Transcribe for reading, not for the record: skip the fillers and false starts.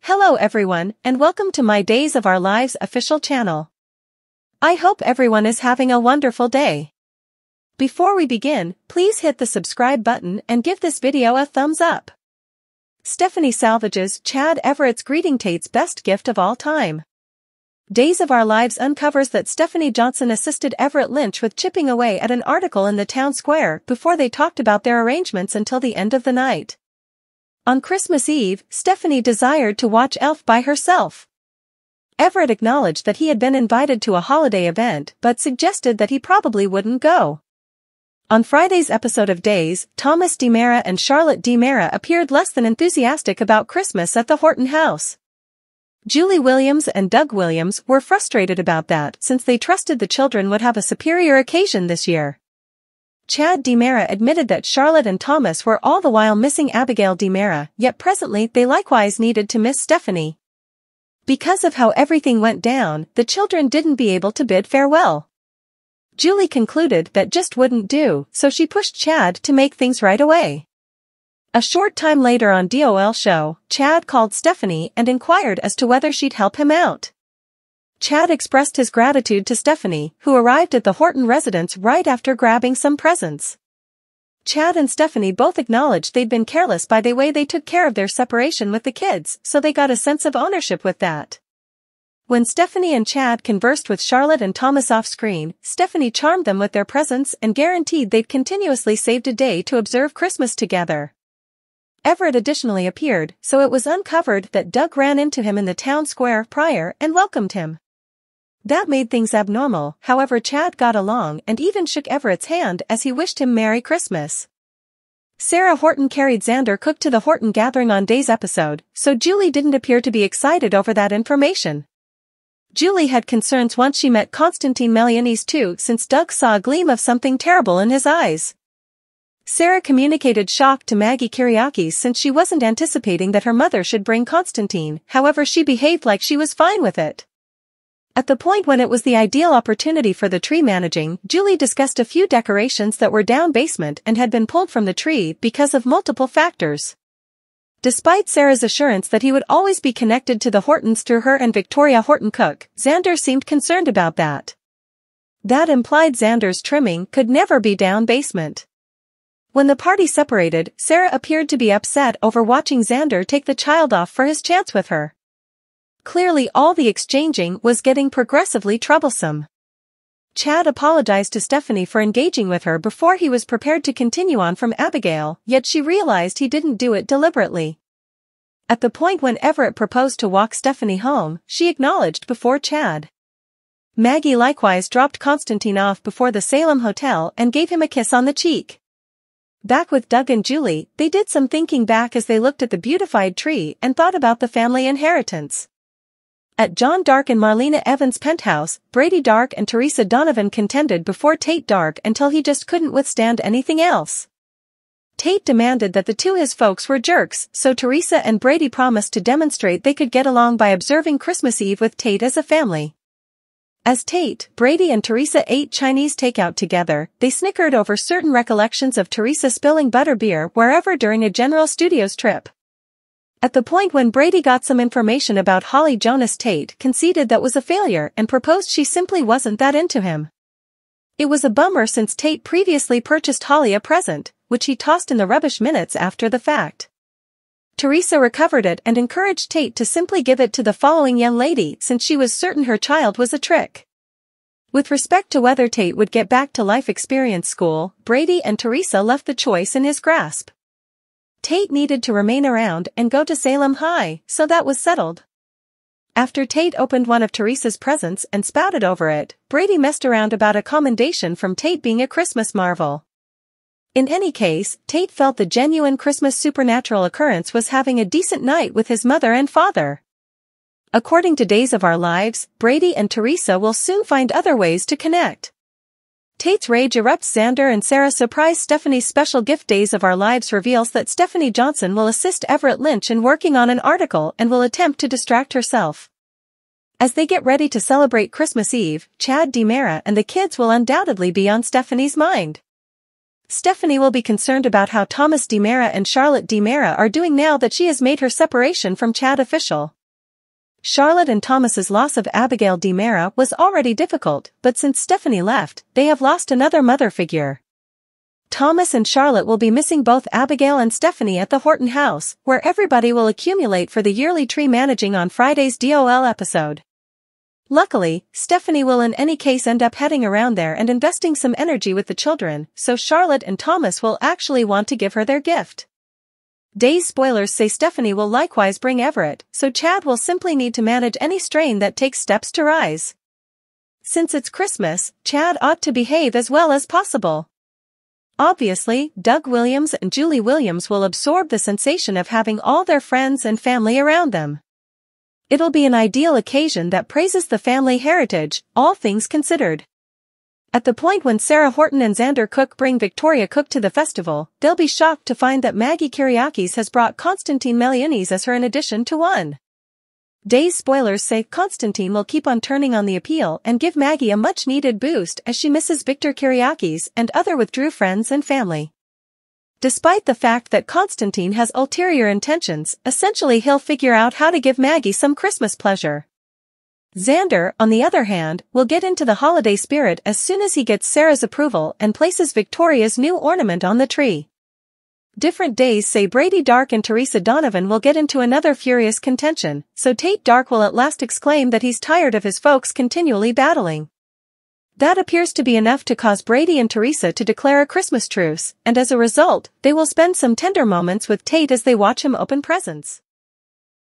Hello everyone, and welcome to my Days of Our Lives official channel. I hope everyone is having a wonderful day. Before we begin, please hit the subscribe button and give this video a thumbs up. Stephanie salvages Chad Everett's greeting Tate's best gift of all time. Days of Our Lives uncovers that Stephanie Johnson assisted Everett Lynch with chipping away at an article in the town square before they talked about their arrangements until the end of the night. On Christmas Eve, Stephanie desired to watch Elf by herself. Everett acknowledged that he had been invited to a holiday event but suggested that he probably wouldn't go. On Friday's episode of Days, Thomas DiMera and Charlotte DiMera appeared less than enthusiastic about Christmas at the Horton house. Julie Williams and Doug Williams were frustrated about that since they trusted the children would have a superior occasion this year. Chad DiMera admitted that Charlotte and Thomas were all the while missing Abigail DiMera, yet presently they likewise needed to miss Stephanie. Because of how everything went down, the children didn't be able to bid farewell. Julie concluded that just wouldn't do, so she pushed Chad to make things right away. A short time later on DOL show, Chad called Stephanie and inquired as to whether she'd help him out. Chad expressed his gratitude to Stephanie, who arrived at the Horton residence right after grabbing some presents. Chad and Stephanie both acknowledged they'd been careless by the way they took care of their separation with the kids, so they got a sense of ownership with that. When Stephanie and Chad conversed with Charlotte and Thomas off-screen, Stephanie charmed them with their presents and guaranteed they'd continuously saved a day to observe Christmas together. Everett additionally appeared, so it was uncovered that Doug ran into him in the town square prior and welcomed him. That made things abnormal, however Chad got along and even shook Everett's hand as he wished him Merry Christmas. Sarah Horton carried Xander Cook to the Horton gathering on Day's episode, so Julie didn't appear to be excited over that information. Julie had concerns once she met Konstantin Melianis too, since Doug saw a gleam of something terrible in his eyes. Sarah communicated shock to Maggie Kyriakis since she wasn't anticipating that her mother should bring Konstantin, however she behaved like she was fine with it. At the point when it was the ideal opportunity for the tree managing, Julie discussed a few decorations that were down basement and had been pulled from the tree because of multiple factors. Despite Sarah's assurance that he would always be connected to the Hortons through her and Victoria Horton Cook, Xander seemed concerned about that. That implied Xander's trimming could never be down basement. When the party separated, Sarah appeared to be upset over watching Xander take the child off for his chance with her. Clearly all the exchanging was getting progressively troublesome. Chad apologized to Stephanie for engaging with her before he was prepared to continue on from Abigail, yet she realized he didn't do it deliberately. At the point when Everett proposed to walk Stephanie home, she acknowledged before Chad. Maggie likewise dropped Konstantin off before the Salem Hotel and gave him a kiss on the cheek. Back with Doug and Julie, they did some thinking back as they looked at the beautified tree and thought about the family inheritance. At John Dark and Marlena Evans' penthouse, Brady Dark and Teresa Donovan contended before Tate Dark until he just couldn't withstand anything else. Tate demanded that the two his folks were jerks, so Teresa and Brady promised to demonstrate they could get along by observing Christmas Eve with Tate as a family. As Tate, Brady and Teresa ate Chinese takeout together, they snickered over certain recollections of Teresa spilling butterbeer wherever during a General Studios trip. At the point when Brady got some information about Holly Jonas, Tate conceded that was a failure and proposed she simply wasn't that into him. It was a bummer since Tate previously purchased Holly a present, which he tossed in the rubbish minutes after the fact. Teresa recovered it and encouraged Tate to simply give it to the following young lady since she was certain her child was a trick. With respect to whether Tate would get back to life experience school, Brady and Teresa left the choice in his grasp. Tate needed to remain around and go to Salem High, so that was settled. After Tate opened one of Teresa's presents and spouted over it, Brady messed around about a commendation from Tate being a Christmas marvel. In any case, Tate felt the genuine Christmas supernatural occurrence was having a decent night with his mother and father. According to Days of Our Lives, Brady and Teresa will soon find other ways to connect. Tate's rage erupts. Xander and Sarah surprise Stephanie's special gift. Days of Our Lives reveals that Stephanie Johnson will assist Everett Lynch in working on an article and will attempt to distract herself. As they get ready to celebrate Christmas Eve, Chad DiMera and the kids will undoubtedly be on Stephanie's mind. Stephanie will be concerned about how Thomas DiMera and Charlotte DiMera are doing now that she has made her separation from Chad official. Charlotte and Thomas's loss of Abigail DiMera was already difficult, but since Stephanie left, they have lost another mother figure. Thomas and Charlotte will be missing both Abigail and Stephanie at the Horton house, where everybody will accumulate for the yearly tree managing on Friday's DOL episode. Luckily, Stephanie will in any case end up heading around there and investing some energy with the children, so Charlotte and Thomas will actually want to give her their gift. Day's spoilers say Stephanie will likewise bring Everett, so Chad will simply need to manage any strain that takes steps to rise. Since it's Christmas, Chad ought to behave as well as possible. Obviously, Doug Williams and Julie Williams will absorb the sensation of having all their friends and family around them. It'll be an ideal occasion that praises the family heritage, all things considered. At the point when Sarah Horton and Xander Cook bring Victoria Cook to the festival, they'll be shocked to find that Maggie Kyriakis has brought Konstantin Melianis as her in addition to one. Day's spoilers say Konstantin will keep on turning on the appeal and give Maggie a much-needed boost as she misses Victor Kyriakis and other withdrew friends and family. Despite the fact that Konstantin has ulterior intentions, essentially he'll figure out how to give Maggie some Christmas pleasure. Xander, on the other hand, will get into the holiday spirit as soon as he gets Sarah's approval and places Victoria's new ornament on the tree. Different days say Brady Dark and Teresa Donovan will get into another furious contention, so Tate Dark will at last exclaim that he's tired of his folks continually battling. That appears to be enough to cause Brady and Teresa to declare a Christmas truce, and as a result, they will spend some tender moments with Tate as they watch him open presents.